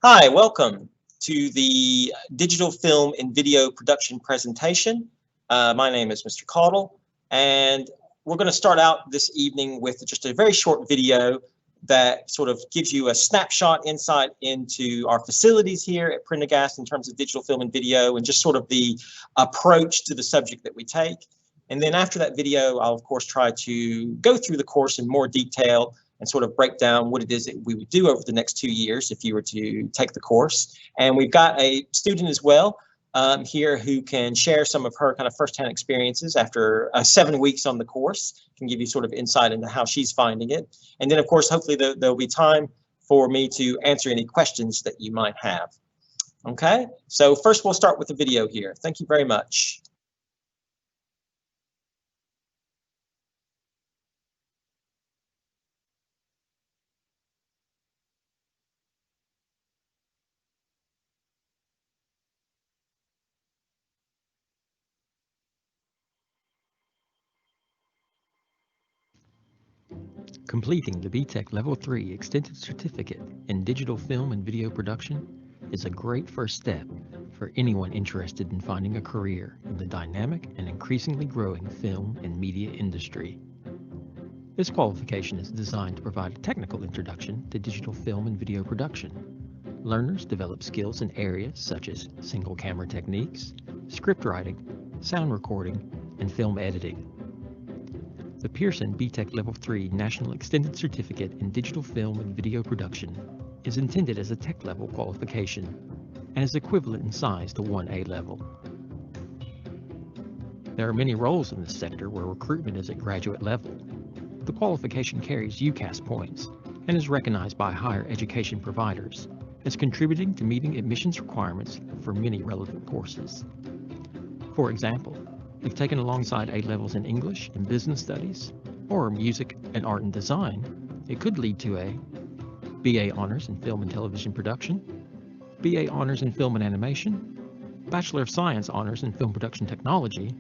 Hi, welcome to the digital film and video production presentation. My name is Mr. Caudle, and we're going to start out this evening with just a very short video that sort of gives you a snapshot insight into our facilities here at Prendergast in terms of digital film and video and just sort of the approach to the subject that we take. And then after that video, I'll of course try to go through the course in more detail and sort of break down what it is that we would do over the next 2 years if you were to take the course. And we've got a student as well here who can share some of her kind of firsthand experiences after 7 weeks on the course, can give you sort of insight into how she's finding it. And then of course, hopefully there'll be time for me to answer any questions that you might have. Okay, so first we'll start with the video here. Thank you very much. Completing the BTech Level 3 Extended Certificate in Digital Film and Video Production is a great first step for anyone interested in finding a career in the dynamic and increasingly growing film and media industry. This qualification is designed to provide a technical introduction to digital film and video production. Learners develop skills in areas such as single camera techniques, script writing, sound recording, and film editing. The Pearson BTech Level 3 National Extended Certificate in Digital Film and Video Production is intended as a tech level qualification and is equivalent in size to one A-level. There are many roles in this sector where recruitment is at graduate level. The qualification carries UCAS points and is recognized by higher education providers as contributing to meeting admissions requirements for many relevant courses. For example, if taken alongside A-levels in English and Business Studies, or Music and Art and Design, it could lead to a BA Honors in Film and Television Production, BA Honors in Film and Animation, Bachelor of Science Honors in Film Production Technology,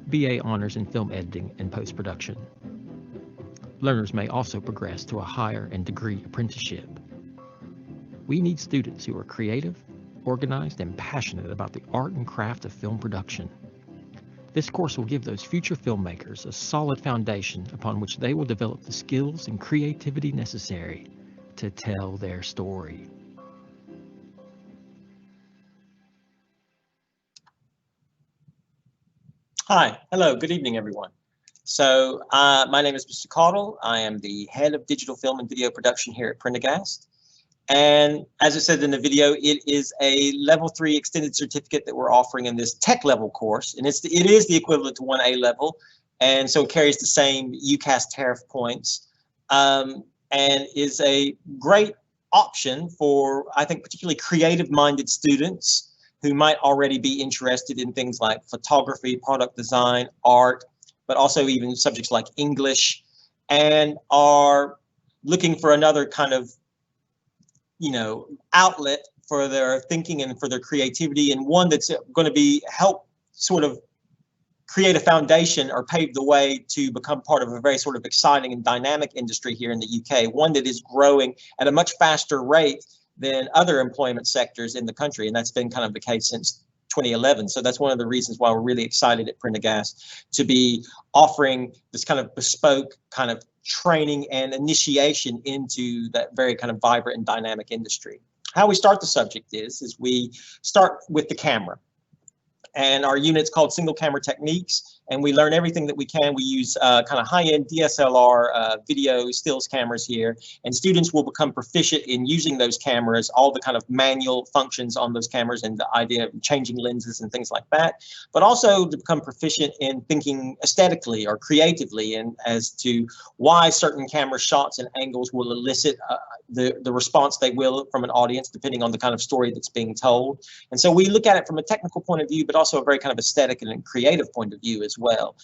BA Honors in Film Editing and Post-Production. Learners may also progress to a higher and degree apprenticeship. We need students who are creative, organized, and passionate about the art and craft of film production. This course will give those future filmmakers a solid foundation upon which they will develop the skills and creativity necessary to tell their story. Hi, hello, good evening, everyone. So my name is Mr. Caudle. I am the head of digital film and video production here at Prendergast. And as I said in the video, it is a level 3 extended certificate that we're offering in this tech level course. And it is the equivalent to one A-level. And so it carries the same UCAS tariff points and is a great option for, I think, particularly creative minded students who might already be interested in things like photography, product design, art, but also even subjects like English, and are looking for another kind of outlet for their thinking and for their creativity, and one that's going to be help sort of create a foundation or pave the way to become part of a very sort of exciting and dynamic industry here in the UK, one that is growing at a much faster rate than other employment sectors in the country, and that's been kind of the case since 2011. So that's one of the reasons why we're really excited at Prendergast to be offering this kind of bespoke kind of training and initiation into that very kind of vibrant and dynamic industry. How we start the subject is we start with the camera. And our unit's called Single Camera Techniques, and we learn everything that we can. We use kind of high-end DSLR video stills cameras here, and students will become proficient in using those cameras, all the kind of manual functions on those cameras and the idea of changing lenses and things like that, but also to become proficient in thinking aesthetically or creatively and as to why certain camera shots and angles will elicit the response they will from an audience depending on the kind of story that's being told. And so we look at it from a technical point of view, but also a very kind of aesthetic and creative point of view as well,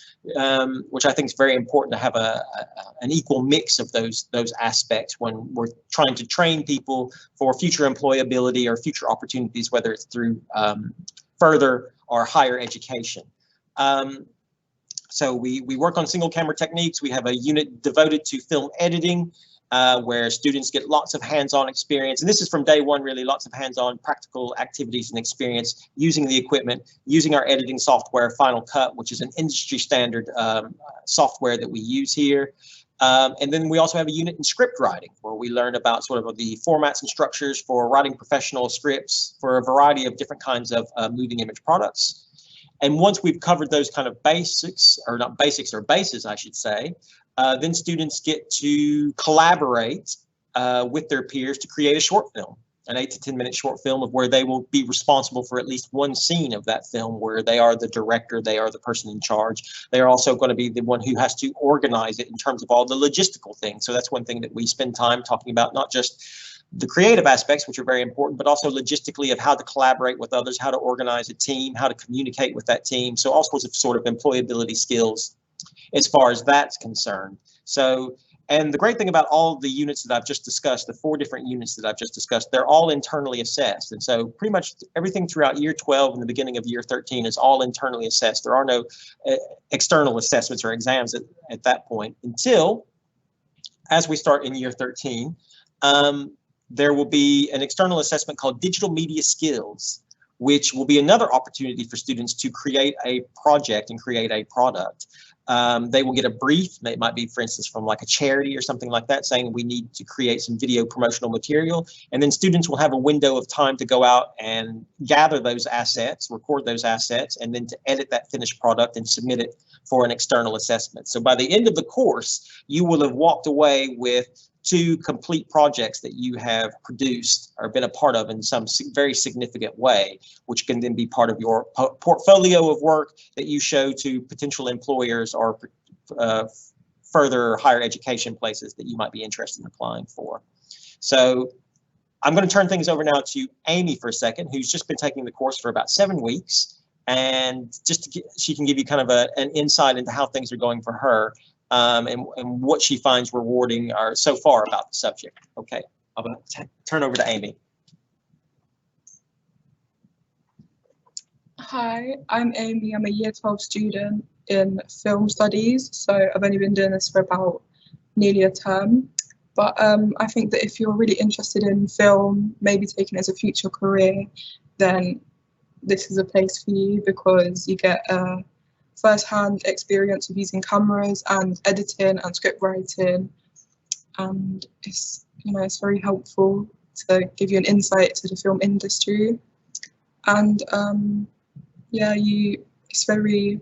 which I think is very important to have an equal mix of those aspects when we're trying to train people for future employability or future opportunities, whether it's through further or higher education. So we work on single camera techniques. We have a unit devoted to film editing. where students get lots of hands-on experience. And this is from day one, really, lots of hands-on practical activities and experience using the equipment, using our editing software, Final Cut, which is an industry standard software that we use here. And then we also have a unit in script writing, where we learn about sort of the formats and structures for writing professional scripts for a variety of different kinds of moving image products. And once we've covered those kind of basics, or not basics, or bases, I should say, then students get to collaborate with their peers to create a short film, an 8 to 10 minute short film of where they will be responsible for at least one scene of that film, where they are the director, they are the person in charge. They are also going to be the one who has to organize it in terms of all the logistical things. So that's one thing that we spend time talking about, not just the creative aspects, which are very important, but also logistically of how to collaborate with others, how to organize a team, how to communicate with that team. So all sorts of sort of employability skills as far as that's concerned. So, and the great thing about all of the units that I've just discussed, the 4 different units that I've just discussed, they're all internally assessed. And so pretty much everything throughout year 12 and the beginning of year 13 is all internally assessed. There are no external assessments or exams at that point until, as we start in year 13, there will be an external assessment called Digital Media Skills, which will be another opportunity for students to create a project and create a product. They will get a brief. It might be, for instance, from like a charity or something like that, saying we need to create some video promotional material. And then students will have a window of time to go out and gather those assets, record those assets, and then to edit that finished product and submit it for an external assessment. So by the end of the course, you will have walked away with 2 complete projects that you have produced or been a part of in some very significant way, which can then be part of your portfolio of work that you show to potential employers or further higher education places that you might be interested in applying for. So I'm going to turn things over now to Amy for a second, who's just been taking the course for about 7 weeks. And just she can give you kind of an insight into how things are going for her. And what she finds rewarding so far about the subject. Okay, I'm going to turn over to Amy. Hi, I'm Amy. I'm a year 12 student in film studies. So I've only been doing this for about nearly a term. But I think that if you're really interested in film, maybe taking it as a future career, then this is a place for you, because you get first-hand experience of using cameras and editing and script writing, and it's very helpful to give you an insight to the film industry. And it's very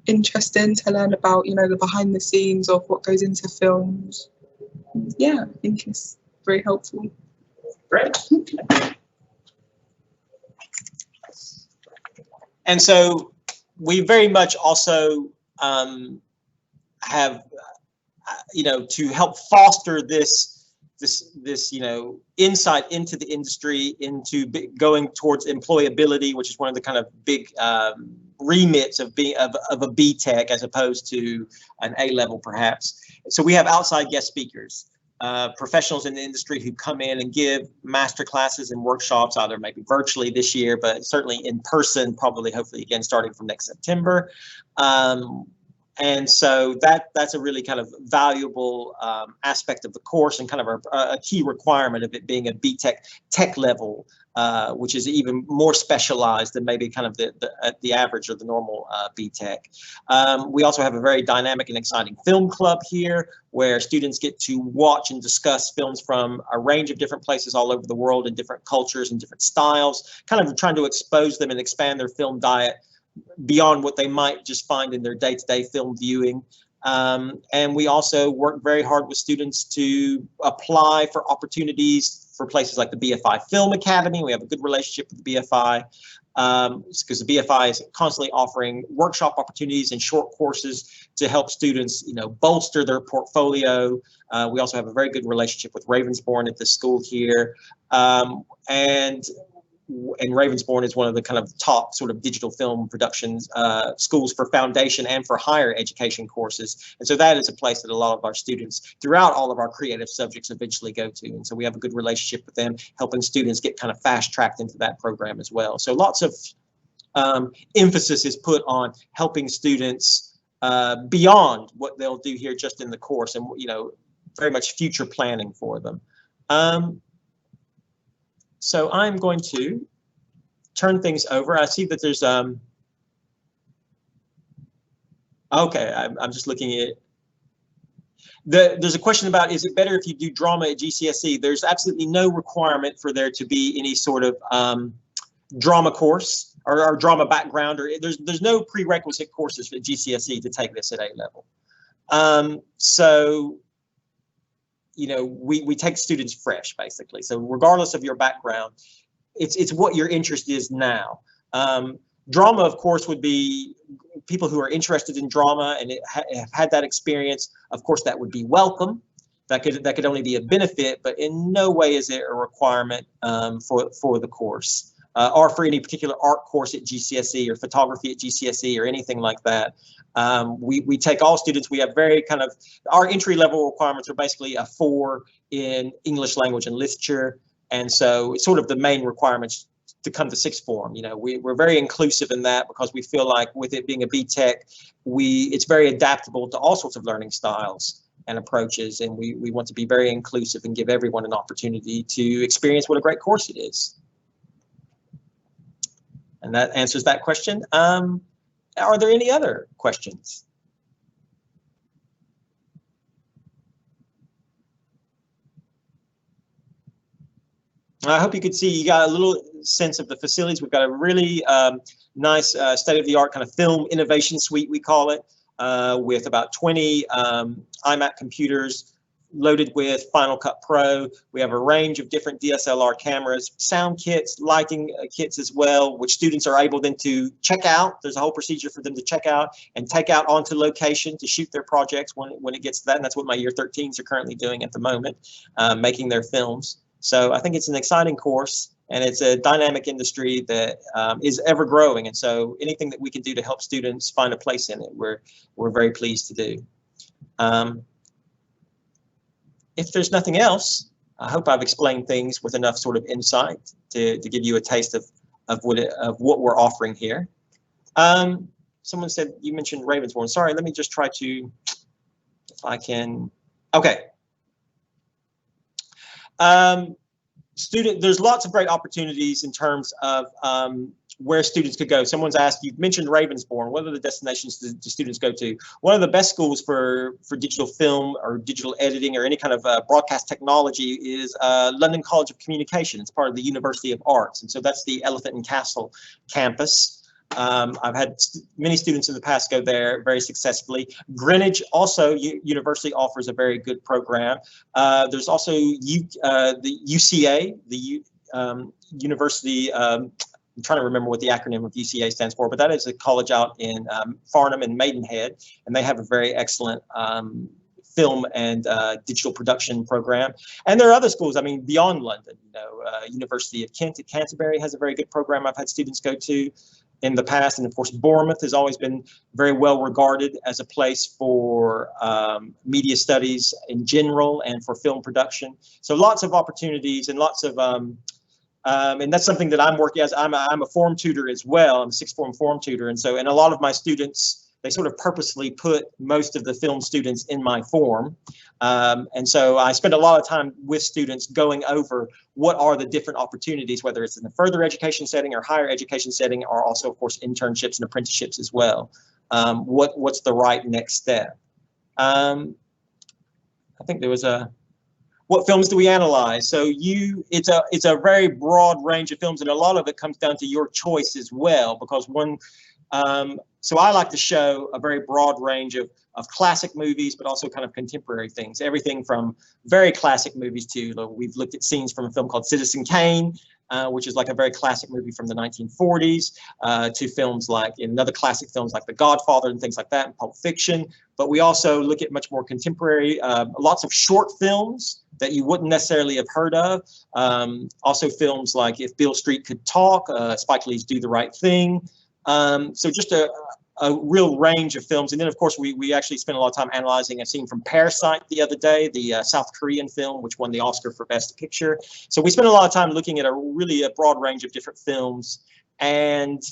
interesting to learn about the behind the scenes of what goes into films. I think it's very helpful. Great. And so we very much also have, to help foster this insight into the industry, into going towards employability, which is one of the kind of big remits of a B Tech as opposed to an A level perhaps. So we have outside guest speakers, professionals in the industry who come in and give master classes and workshops, either maybe virtually this year, but certainly in person, probably hopefully again starting from next September. And so that's a really kind of valuable aspect of the course, and kind of a key requirement of it being a B-Tech tech level, which is even more specialized than maybe kind of the average or the normal B-Tech. We also have a very dynamic and exciting film club here, where students get to watch and discuss films from a range of different places all over the world, in different cultures and different styles, kind of trying to expose them and expand their film diet beyond what they might just find in their day-to-day film viewing. And we also work very hard with students to apply for opportunities for places like the BFI Film Academy. We have a good relationship with the BFI, because the BFI is constantly offering workshop opportunities and short courses to help students, bolster their portfolio. We also have a very good relationship with Ravensbourne at the school here. And Ravensbourne is one of the kind of top sort of digital film productions schools for foundation and for higher education courses. And so that is a place that a lot of our students throughout all of our creative subjects eventually go to. And so we have a good relationship with them, helping students get kind of fast tracked into that program as well. So lots of emphasis is put on helping students beyond what they'll do here just in the course. And, very much future planning for them. So I'm going to turn things over. I see that there's okay, I'm just looking at there's a question about, is it better if you do drama at GCSE? There's absolutely no requirement for there to be any sort of drama course or drama background, or there's no prerequisite courses for GCSE to take this at A level. So, you know, we take students fresh, basically. So regardless of your background, it's what your interest is now. Drama, of course, would be people who are interested in drama and have had that experience. Of course, that would be welcome. That could only be a benefit, but in no way is it a requirement for the course or for any particular art course at GCSE or photography at GCSE or anything like that. We take all students. We have very kind of, our entry level requirements are basically a 4 in English language and literature, and so it's sort of the main requirements to come to sixth form. You know, we're very inclusive in that because we feel like with it being a BTech, it's very adaptable to all sorts of learning styles and approaches, and we want to be very inclusive and give everyone an opportunity to experience what a great course it is. And that answers that question. Are there any other questions? I hope you could see, you got a little sense of the facilities. We've got a really nice state-of-the-art kind of film innovation suite, we call it, with about 20 iMac computers loaded with Final Cut Pro. We have a range of different DSLR cameras, sound kits, lighting kits as well, which students are able then to check out. There's a whole procedure for them to check out and take out onto location to shoot their projects when it gets to that. And that's what my year 13s are currently doing at the moment, making their films. So I think it's an exciting course, and it's a dynamic industry that is ever growing. And so anything that we can do to help students find a place in it, we're very pleased to do. If there's nothing else, I hope I've explained things with enough sort of insight to give you a taste of what we're offering here. Someone said, you mentioned Ravensbourne. Sorry, let me just try to, if I can, okay. There's lots of great opportunities in terms of where students could go. Someone's asked, you've mentioned Ravensbourne. What are the destinations do students go to? One of the best schools for digital film or digital editing or any kind of broadcast technology is London College of Communication. It's part of the University of Arts. And so that's the Elephant and Castle campus. I've had many students in the past go there very successfully. Greenwich also university offers a very good program. There's also the UCA, the University. I'm trying to remember what the acronym of UCA stands for, but that is a college out in Farnham and Maidenhead, and they have a very excellent film and digital production program. And there are other schools, I mean, beyond London. You know, University of Kent at Canterbury has a very good program I've had students go to in the past. And of course, Bournemouth has always been very well regarded as a place for media studies in general and for film production. So lots of opportunities and lots of, and that's something that I'm working as. I'm a form tutor as well. I'm a sixth form tutor. And so, and a lot of my students, they sort of purposely put most of the film students in my form. And so I spend a lot of time with students going over what are the different opportunities, whether it's in the further education setting or higher education setting, or also, of course, internships and apprenticeships as well. What's the right next step? I think there was what films do we analyze? So it's a very broad range of films, and a lot of it comes down to your choice as well, because so I like to show a very broad range of classic movies, but also kind of contemporary things. Everything from very classic movies to, we've looked at scenes from a film called Citizen Kane, which is like a very classic movie from the 1940s, to films like, in other classic films like The Godfather and things like that, and Pulp Fiction. But we also look at much more contemporary, lots of short films that you wouldn't necessarily have heard of. Also films like If Beale Street Could Talk, Spike Lee's Do the Right Thing. So just a real range of films. And then, of course, we actually spent a lot of time analyzing a scene from Parasite the other day, the South Korean film, which won the Oscar for Best Picture. So we spent a lot of time looking at a broad range of different films. And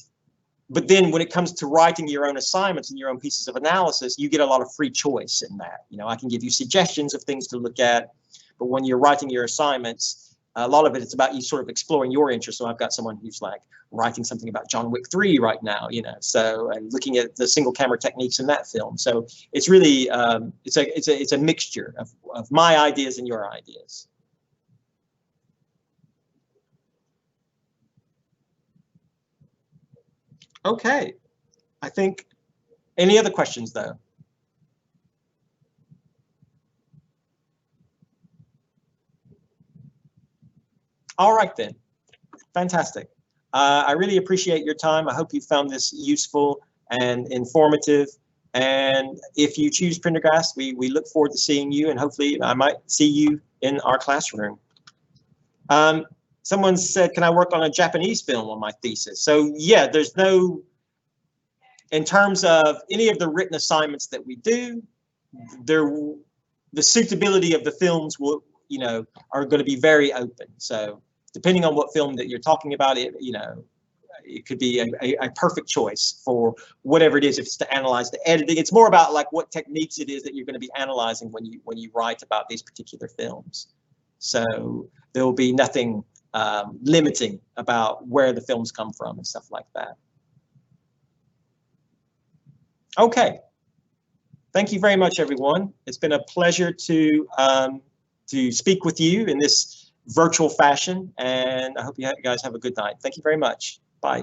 but then when it comes to writing your own assignments and your own pieces of analysis, you get a lot of free choice in that. You know, I can give you suggestions of things to look at, but when you're writing your assignments, a lot of it, it's about you sort of exploring your interests. So I've got someone who's like writing something about John Wick 3 right now, you know, so, and looking at the single camera techniques in that film. So it's really, it's a mixture of my ideas and your ideas. Okay, I think, any other questions though? All right then, fantastic. I really appreciate your time. I hope you found this useful and informative. And if you choose Prendergast, we look forward to seeing you, and hopefully I might see you in our classroom. Someone said, can I work on a Japanese film on my thesis? So yeah, there's no, in terms of any of the written assignments that we do, the suitability of the films will, you know, are going to be very open. So depending on what film that you're talking about, it, you know, it could be a perfect choice for whatever it is. If it's to analyze the editing, it's more about like what techniques it is that you're going to be analyzing when you write about these particular films. So there will be nothing limiting about where the films come from and stuff like that. Okay. Thank you very much, everyone. It's been a pleasure to speak with you in this virtual fashion, and I hope you guys have a good night. Thank you very much. Bye.